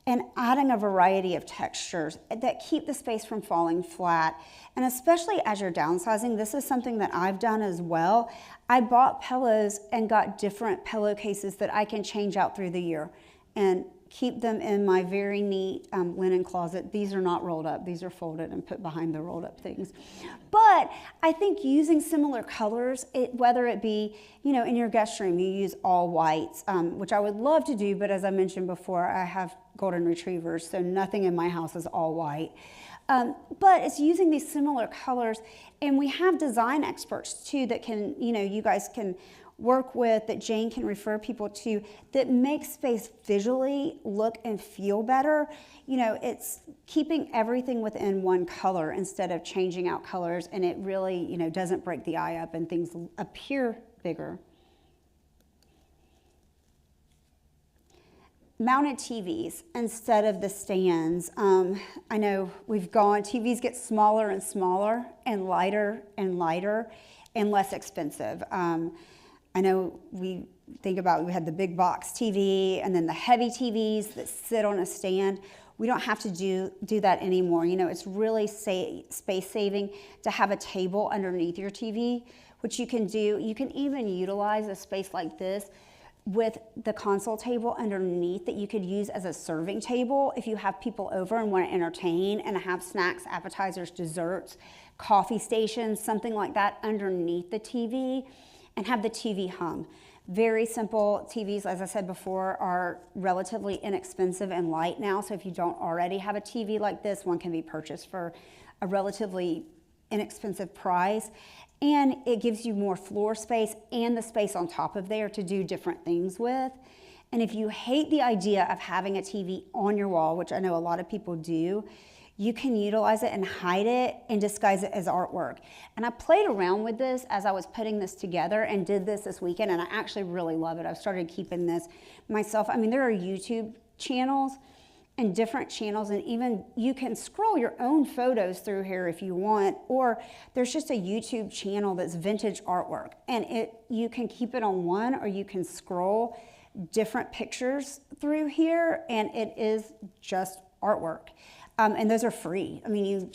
and adding a variety of textures that keep the space from falling flat. And especially as you're downsizing, this is something that I've done as well. I bought pillows and got different pillowcases that I can change out through the year and keep them in my very neat linen closet. These are not rolled up. These are folded and put behind the rolled up things. But I think using similar colors, whether it be, you know, in your guest room, you use all whites, which I would love to do, but as I mentioned before, I have golden retrievers, so nothing in my house is all white. But it's using these similar colors, and we have design experts too that can, you know, you guys can work with, that Jane can refer people to, that makes space visually look and feel better. You know, it's keeping everything within one color instead of changing out colors, and it really, you know, doesn't break the eye up and things appear bigger. Mounted TVs instead of the stands. I know TVs get smaller and smaller and lighter and less expensive. I know we had the big box TV and then the heavy TVs that sit on a stand. We don't have to do that anymore. You know, it's really space saving to have a table underneath your TV, which you can do. You can even utilize a space like this with the console table underneath that you could use as a serving table if you have people over and want to entertain and have snacks, appetizers, desserts, coffee stations, something like that underneath the TV, and have the TV hung. Very simple. TVs, as I said before, are relatively inexpensive and light now, so if you don't already have a TV like this, one can be purchased for a relatively inexpensive price. And it gives you more floor space and the space on top of there to do different things with. And if you hate the idea of having a TV on your wall, which I know a lot of people do, you can utilize it and hide it and disguise it as artwork. And I played around with this as I was putting this together and did this weekend, and I actually really love it. I've started keeping this myself. I mean, there are YouTube channels and different channels, and even you can scroll your own photos through here if you want, or there's just a YouTube channel that's vintage artwork, and you can keep it on one, or you can scroll different pictures through here, and it is just artwork. And those are free. I mean, you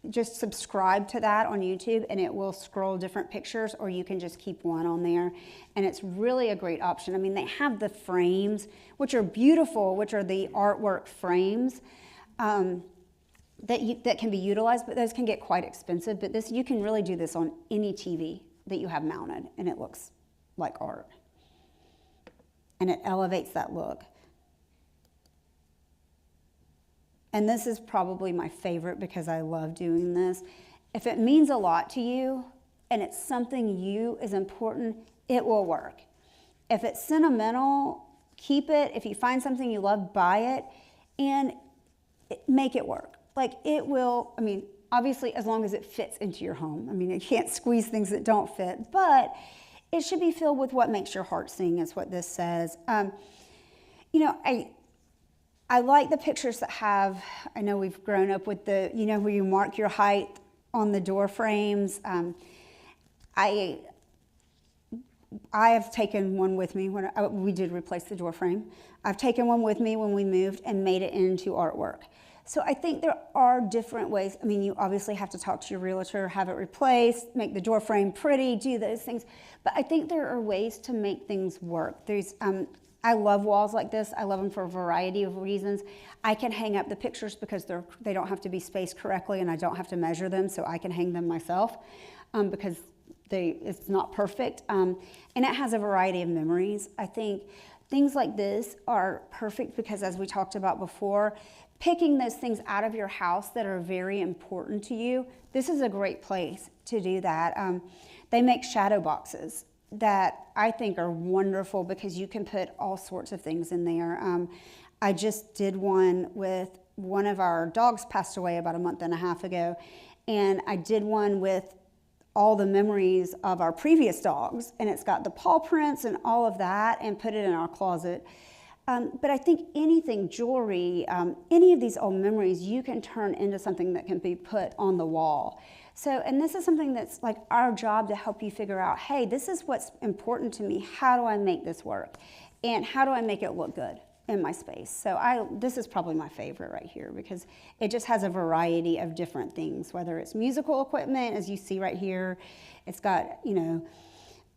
just subscribe to that on YouTube and it will scroll different pictures, or you can just keep one on there, and it's really a great option. I mean, they have the frames, which are beautiful, which are the artwork frames that can be utilized, but those can get quite expensive. But this, you can really do this on any TV that you have mounted, and it looks like art, and it elevates that look. And this is probably my favorite because I love doing this. If it means a lot to you and it's something is important, it will work. If it's sentimental, keep it. If you find something you love, buy it and make it work. Like it will, I mean, obviously as long as it fits into your home. I mean, you can't squeeze things that don't fit, but it should be filled with what makes your heart sing, is what this says. You know, I like the pictures that have, I know we've grown up with the, you know, where you mark your height on the door frames. I have taken one with me when we did replace the door frame. I've taken one with me when we moved and made it into artwork. So I think there are different ways. I mean, you obviously have to talk to your realtor, have it replaced, make the door frame pretty, do those things. But I think there are ways to make things work. I love walls like this. I love them for a variety of reasons. I can hang up the pictures because they don't have to be spaced correctly, and I don't have to measure them, so I can hang them myself because it's not perfect. And it has a variety of memories. I think things like this are perfect because, as we talked about before, picking those things out of your house that are very important to you, this is a great place to do that. They make shadow boxes that I think are wonderful because you can put all sorts of things in there. I just did one with one of our dogs passed away about a month and a half ago, and I did one with all the memories of our previous dogs, and it's got the paw prints and all of that, and put it in our closet. But I think anything, jewelry, any of these old memories, you can turn into something that can be put on the wall. So, and this is something that's like our job to help you figure out, hey, this is what's important to me. How do I make this work? And how do I make it look good in my space? So this is probably my favorite right here because it just has a variety of different things, whether it's musical equipment, as you see right here. It's got, you know,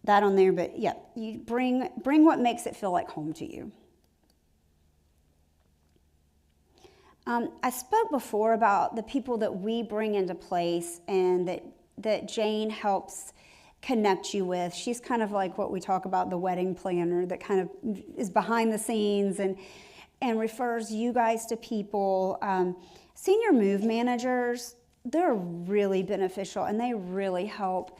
that on there, but yeah, you bring what makes it feel like home to you. I spoke before about the people that we bring into place and that Jane helps connect you with. She's kind of like what we talk about, the wedding planner that kind of is behind the scenes and refers you guys to people. Senior move managers, they're really beneficial and they really help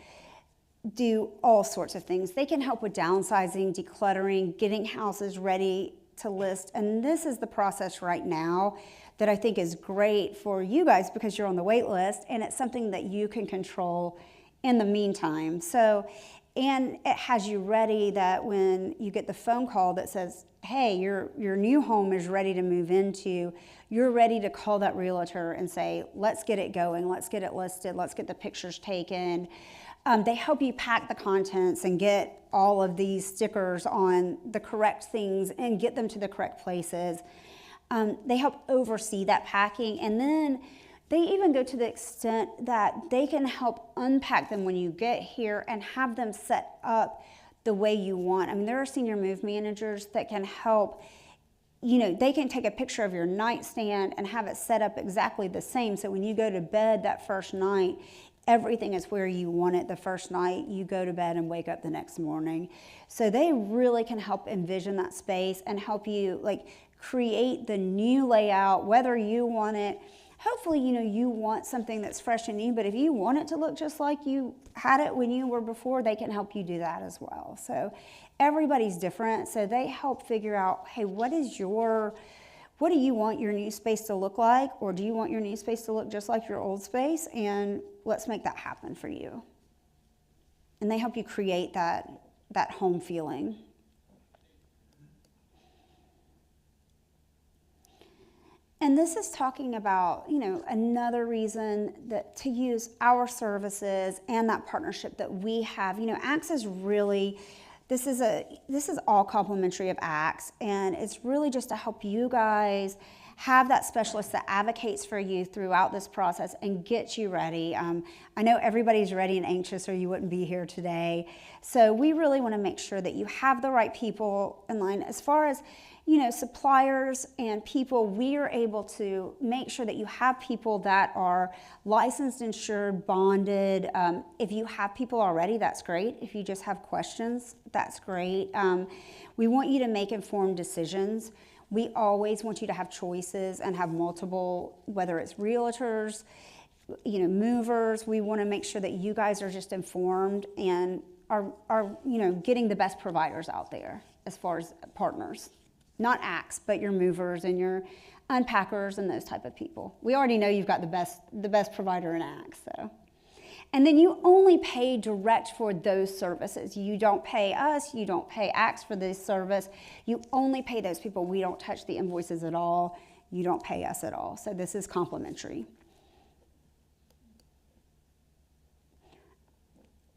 do all sorts of things. They can help with downsizing, decluttering, getting houses ready to list. And this is the process right now that I think is great for you guys because you're on the wait list and it's something that you can control in the meantime. So, and it has you ready that when you get the phone call that says, hey, your new home is ready to move into, you're ready to call that realtor and say, let's get it going, let's get it listed, let's get the pictures taken. They help you pack the contents and get all of these stickers on the correct things and get them to the correct places. They help oversee that packing, and then they even go to the extent that they can help unpack them when you get here and have them set up the way you want. I mean, there are senior move managers that can help. They can take a picture of your nightstand and have it set up exactly the same. So when you go to bed that first night, everything is where you want it the first night you go to bed and wake up the next morning. So they really can help envision that space and help you create the new layout, whether you want it. Hopefully, you want something that's fresh and new, but if you want it to look just like you had it when you were before, they can help you do that as well. So everybody's different, so they help figure out, hey, what do you want your new space to look like? Or do you want your new space to look just like your old space? And let's make that happen for you. And they help you create that home feeling. And this is talking about, another reason that to use our services and that partnership that we have. ACTS is really, this is all complimentary of ACTS, and it's really just to help you guys have that specialist that advocates for you throughout this process and gets you ready. I know everybody's ready and anxious or you wouldn't be here today. So we really want to make sure that you have the right people in line. As far as suppliers and people, we are able to make sure that you have people that are licensed, insured, bonded. If you have people already, that's great. If you just have questions, that's great. We want you to make informed decisions. We always want you to have choices and have multiple, whether it's realtors, movers. We want to make sure that you guys are just informed and are getting the best providers out there as far as partners. Not ACTS, but your movers and your unpackers and those type of people. We already know you've got the best provider in ACTS, so. And then you only pay direct for those services. You don't pay us, you don't pay ACTS for this service. You only pay those people. We don't touch the invoices at all. You don't pay us at all. So this is complimentary.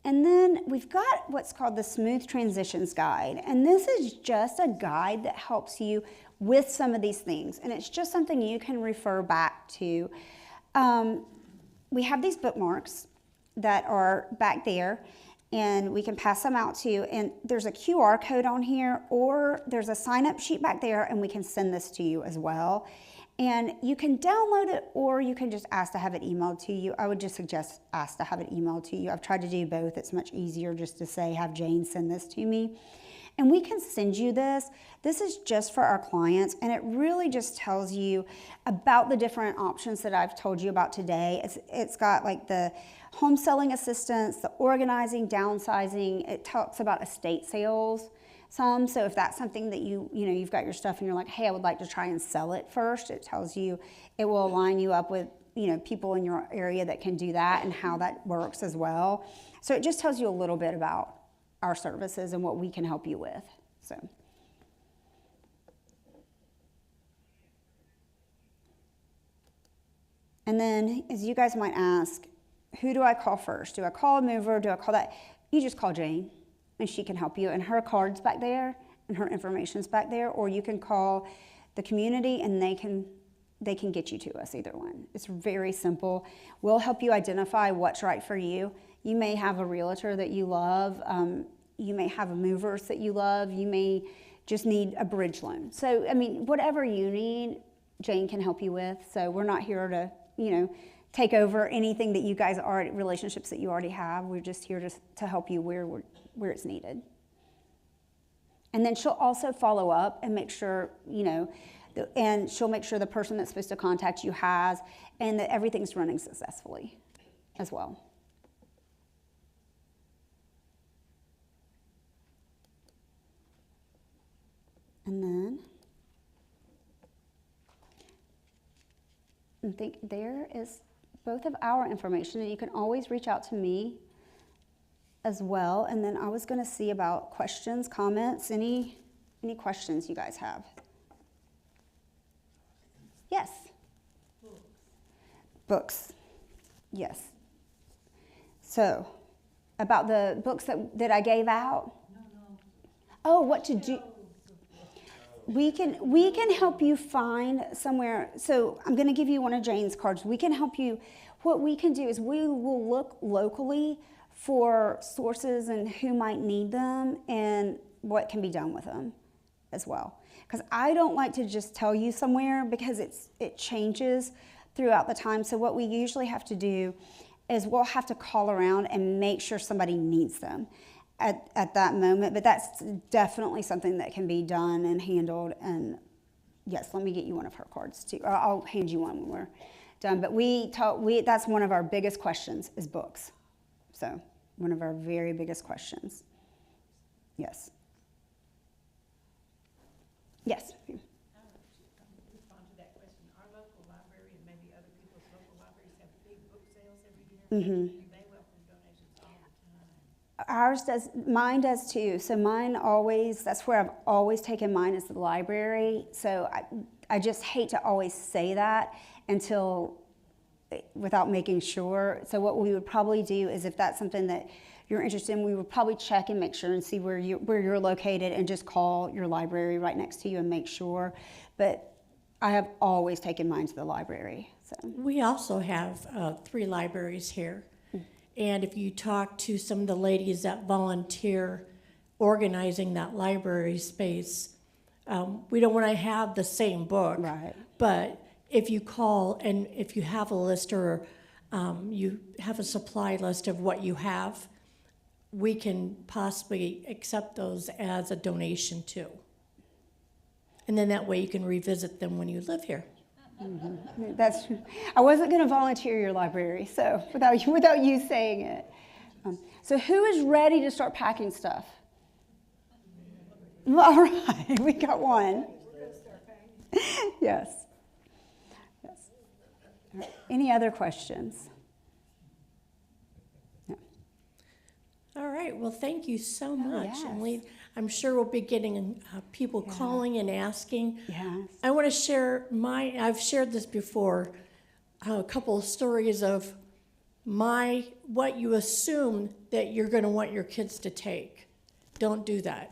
And then we've got what's called the Smooth Transitions Guide. And this is just a guide that helps you with some of these things. And it's just something you can refer back to. We have these bookmarks that are back there, and we can pass them out to you. And there's a QR code on here, or there's a sign-up sheet back there, and we can send this to you as well. And you can download it, or you can just ask to have it emailed to you. I would just suggest ask to have it emailed to you. I've tried to do both. It's much easier just to say, have Jane send this to me. And we can send you this. This is just for our clients, and it really just tells you about the different options that I've told you about today. It's got like the home selling assistance, the organizing, downsizing. It talks about estate sales. So if that's something that you've got your stuff and you're like, hey, I would like to try and sell it first, it tells you, it will align you up with, people in your area that can do that and how that works as well. So it just tells you a little bit about our services and what we can help you with. So. And then, as you guys might ask, who do I call first? Do I call a mover? Do I call that? You just call Jane, and she can help you. And her card's back there, and her information's back there. Or you can call the community, and they can get you to us, either one. It's very simple. We'll help you identify what's right for you. You may have a realtor that you love. You may have a movers that you love. You may just need a bridge loan. So, whatever you need, Jane can help you with. So we're not here to, take over anything that you guys are, relationships that you already have. We're just here to help you where it's needed. And then she'll also follow up and make sure, and she'll make sure the person that's supposed to contact you has, and that everything's running successfully as well. And then, I think there is both of our information, and you can always reach out to me as well. And then I was going to see about questions, comments, any questions you guys have. Yes. Books. Yes. So, about the books that I gave out? No. Oh, what to do? We can help you find somewhere. So I'm going to give you one of Jane's cards. We can help you. What we can do is we will look locally for sources and who might need them and what can be done with them as well. Because I don't like to just tell you somewhere because it changes throughout the time. So what we usually have to do is we'll have to call around and make sure somebody needs them at that moment. But that's definitely something that can be done and handled. And yes, let me get you one of her cards too. Or I'll hand you one when we're done. But that's one of our biggest questions is books. So one of our very biggest questions. Yes. Yes. Respond to that question. Our local library and maybe other people's local libraries have big book sales every year. They welcome donations all the time. Ours does, mine does too. So mine always, that's where I've always taken mine is the library. So I just hate to always say that without making sure. So what we would probably do is if that's something that you're interested in, we would probably check and make sure and see where you're located and just call your library right next to you and make sure. But I have always taken mine to the library. So We also have 3 libraries here. And if you talk to some of the ladies that volunteer organizing that library space, we don't want to have the same book. Right. But if you call and if you have a list or you have a supply list of what you have, we can possibly accept those as a donation too. And then that way you can revisit them when you live here. I wasn't going to volunteer your library, so without you saying it. So who is ready to start packing stuff? All right, we got one. Yes. Yes. All right. Any other questions? No. All right, well, thank you so much. yes. And I'm sure we'll be getting people calling and asking. Yes. I want to share I've shared this before, a couple of stories of what you assume that you're going to want your kids to take. Don't do that.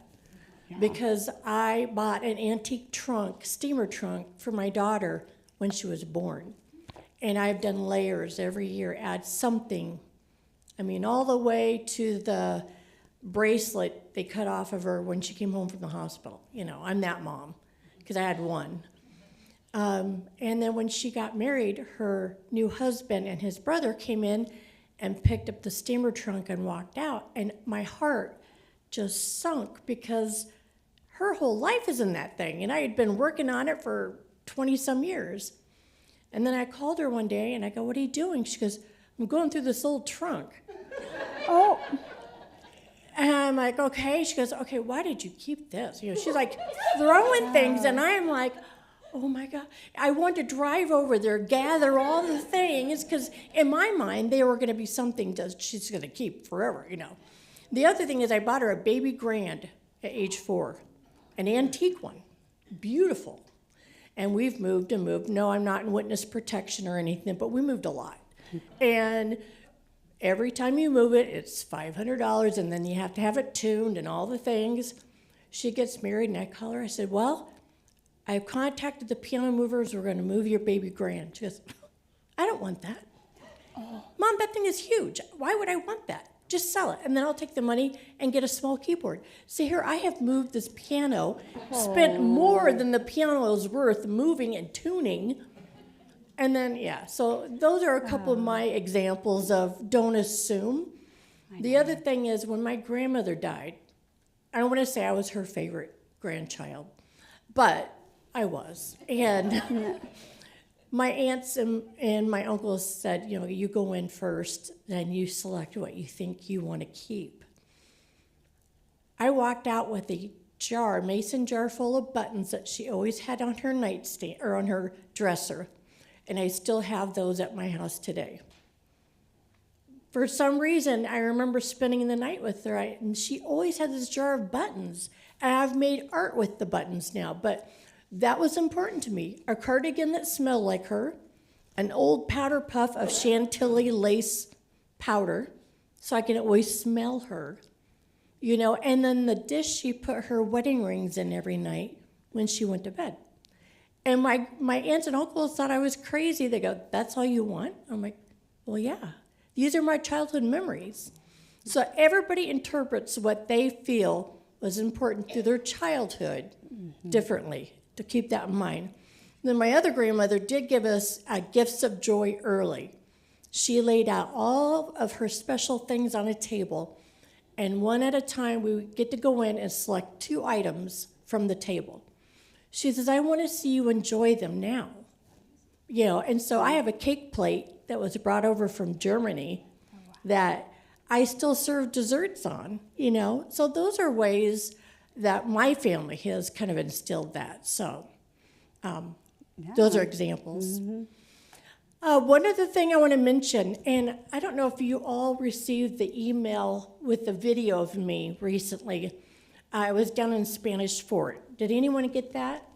Yeah. Because I bought an antique steamer trunk for my daughter when she was born. And I've done layers every year, add something. I mean, all the way to the bracelet they cut off of her when she came home from the hospital. You know, I'm that mom, because I had one. And then when she got married, her new husband and his brother came in and picked up the steamer trunk and walked out. And my heart just sunk because her whole life is in that thing. And I had been working on it for 20-some years. And then I called her one day and I go, "What are you doing?" She goes, "I'm going through this old trunk." Oh. And I'm like, "Okay." She goes, "Okay, why did you keep this?" You know, she's like throwing things, and I'm like, oh my God. I want to drive over there, gather all the things, because in my mind, they were going to be something that she's going to keep forever, you know. The other thing is I bought her a baby grand at age 4, an antique one, beautiful. And we've moved and moved. No, I'm not in witness protection or anything, but we moved a lot. And every time you move it, it's $500, and then you have to have it tuned and all the things. She gets married, and I call her. I said, "Well, I've contacted the piano movers. We're going to move your baby grand." She goes, "I don't want that." Oh. "Mom, that thing is huge. Why would I want that? Just sell it, and then I'll take the money and get a small keyboard." See here, I have moved this piano, spent more than the piano is worth moving and tuning. And then, yeah, so those are a couple of my examples of don't assume. The other thing is when my grandmother died, I don't want to say I was her favorite grandchild, but I was. And my aunts and my uncles said, you know, you go in first, then you select what you think you want to keep. I walked out with a mason jar full of buttons that she always had on her nightstand or on her dresser. And I still have those at my house today. For some reason, I remember spending the night with her, and she always had this jar of buttons. And I've made art with the buttons now, but that was important to me. A cardigan that smelled like her, an old powder puff of Chantilly lace powder, so I can always smell her, you know, and then the dish she put her wedding rings in every night when she went to bed. And my aunts and uncles thought I was crazy. They go, "That's all you want?" I'm like, "Well, yeah. These are my childhood memories." So everybody interprets what they feel was important through their childhood differently, to keep that in mind. Then my other grandmother did give us gifts of joy early. She laid out all of her special things on a table, and one at a time we would get to go in and select 2 items from the table. She says, I want to see you enjoy them now. You know, and so I have a cake plate that was brought over from Germany that I still serve desserts on, you know. So those are ways that my family has kind of instilled that. So those are examples. One other thing I want to mention, and I don't know if you all received the email with the video of me recently. I was down in Spanish Fort. Did anyone get that?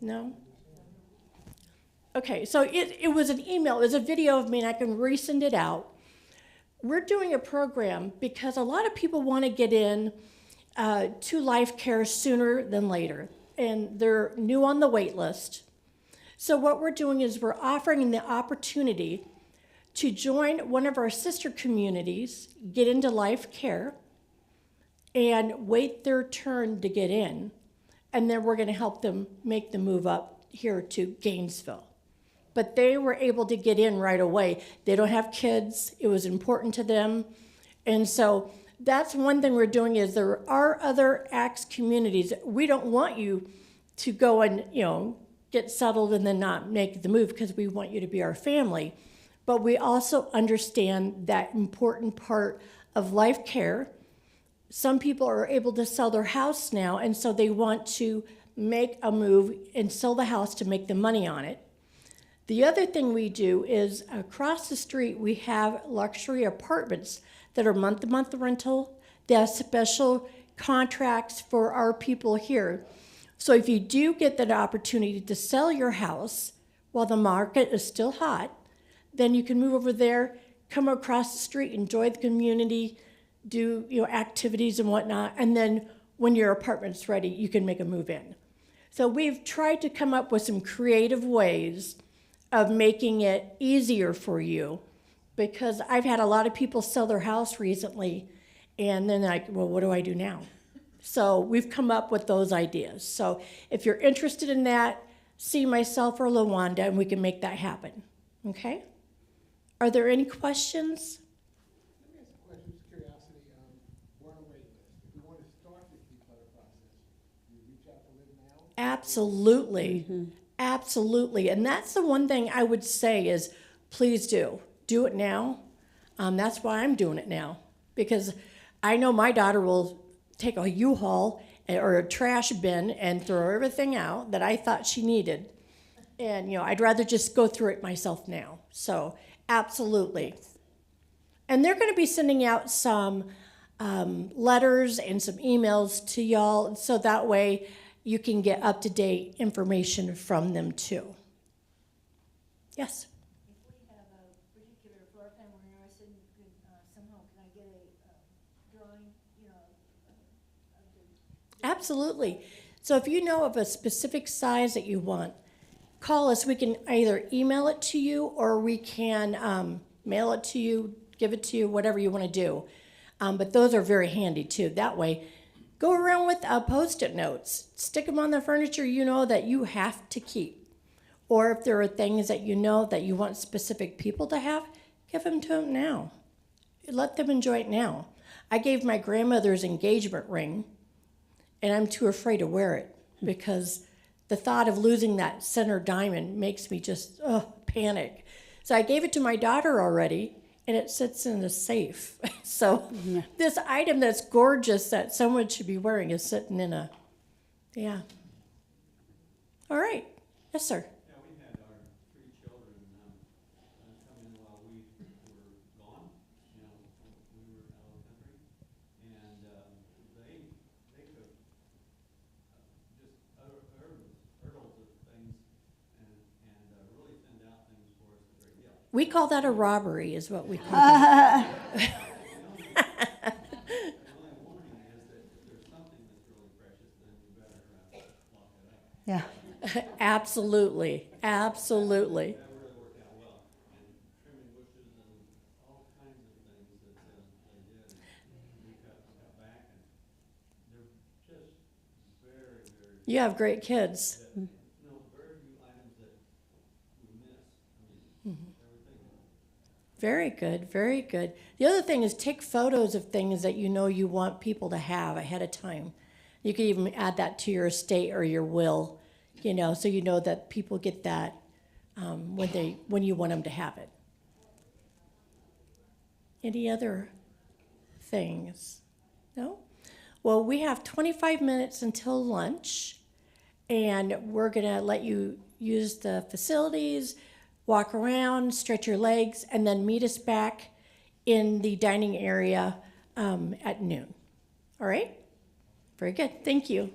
No? Okay, so it was an email. It was a video of me, and I can resend it out. We're doing a program because a lot of people want to get in to life care sooner than later, and they're new on the wait list. So what we're doing is we're offering the opportunity to join one of our sister communities, get into life care, and wait their turn to get in. And then we're going to help them make the move up here to Gainesville. But they were able to get in right away. They don't have kids. It was important to them. And so that's one thing we're doing is there are other ACTS communities. We don't want you to go and, you know, get settled and then not make the move because we want you to be our family. But we also understand that important part of life care. Some people are able to sell their house now, and so they want to make a move and sell the house to make the money on it. The other thing we do is across the street, we have luxury apartments that are month-to-month rental. They have special contracts for our people here. So if you do get that opportunity to sell your house while the market is still hot, then you can move over there, come across the street, enjoy the community, do activities and whatnot, and then when your apartment's ready, you can make a move in. So we've tried to come up with some creative ways of making it easier for you, because I've had a lot of people sell their house recently, and then like, well, what do I do now? So we've come up with those ideas. So if you're interested in that, see myself or LaWanda, and we can make that happen. Okay? Are there any questions? Let me ask a question, just curiosity. We're on a wait list. If we want to start this declutter process, do you reach out to Live now? Absolutely. Absolutely. And that's the one thing I would say is please do. Do it now. That's why I'm doing it now. Because I know my daughter will take a U-Haul or a trash bin and throw everything out that I thought she needed. And, I'd rather just go through it myself now. So, absolutely. And they're going to be sending out some letters and some emails to y'all, so that way you can get up-to-date information from them too. Yes? If we have a particular floor plan we're interested in, somehow can I get a drawing, of the... Absolutely. So if you know of a specific size that you want, call us. We can either email it to you or we can mail it to you, give it to you, whatever you want to do. But those are very handy too. That way, go around with Post-it notes. Stick them on the furniture that you have to keep. Or if there are things that that you want specific people to have, give them to them now. Let them enjoy it now. I gave my grandmother's engagement ring, and I'm too afraid to wear it because the thought of losing that center diamond makes me just panic. So I gave it to my daughter already, and it sits in a safe. So this item that's gorgeous that someone should be wearing is sitting in a, yeah. All right. Yes, sir. Yeah, we had our 3 children come in while we were gone, we were out of the country, and they took just hurdles of things and really thinned out things for us a great deal. We call that a robbery, is what we call it. The only warning is that if there's something that's really precious, then you better lock it up. Yeah. Absolutely. Absolutely. That really worked out well, and trimming bushes and all kinds of things that You have great kids. very few items that we miss. I mean, everything. Very good, very good. The other thing is take photos of things that you know you want people to have ahead of time. You can even add that to your estate or your will, so you know that people get that when you want them to have it. Any other things? No? Well, we have 25 minutes until lunch, and we're going to let you use the facilities, walk around, stretch your legs, and then meet us back in the dining area at noon. All right? Very good. Thank you.